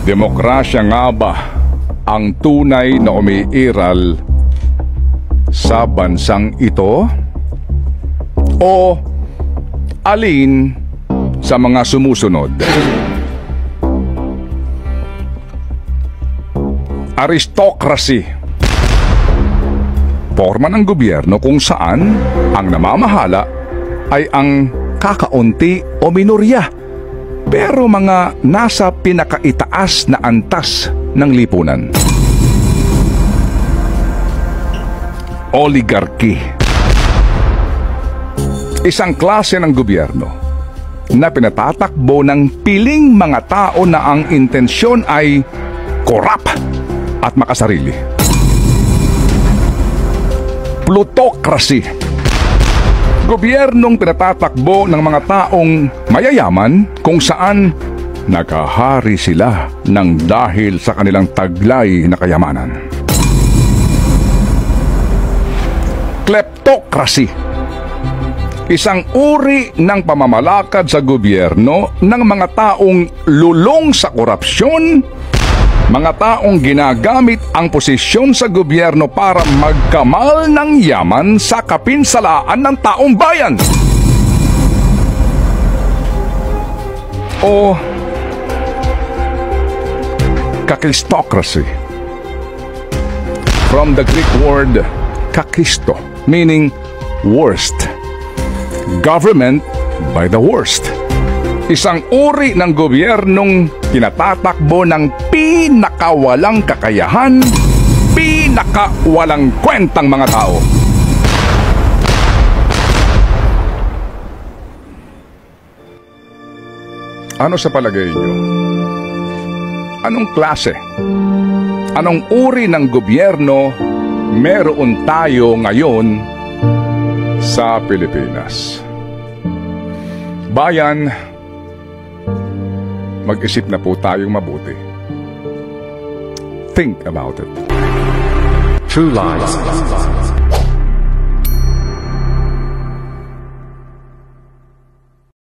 Demokrasya nga ba ang tunay na umiiral sa bansang ito? O alin sa mga sumusunod? Aristocracy. Forma ng gobyerno kung saan ang namamahala ay ang kakaunti o minorya, pero mga nasa pinakaitaas na antas ng lipunan. Oligarchy. Isang klase ng gobyerno na pinatatakbo ng piling mga tao na ang intensyon ay korap at makasarili. Plutocracy. Gobyernong pinatatakbo ng mga taong mayayaman kung saan nakahari sila ng dahil sa kanilang taglay na kayamanan. Kleptocracy. Isang uri ng pamamalakad sa gobyerno ng mga taong lulong sa korupsyon, mga taong ginagamit ang posisyon sa gobyerno para magkamal ng yaman sa kapinsalaan ng taong bayan. O kakistocracy. From the Greek word kakisto, meaning worst. Government by the worst. Isang uri ng gobyernong tinatatakbo ng pinakawalang kakayahan, pinakawalang kwentang mga tao. Ano sa palagay niyo? Anong klase? Anong uri ng gobyerno meron tayo ngayon sa Pilipinas? Bayan, mag-isip na po tayong mabuti. Think about it. True Lies.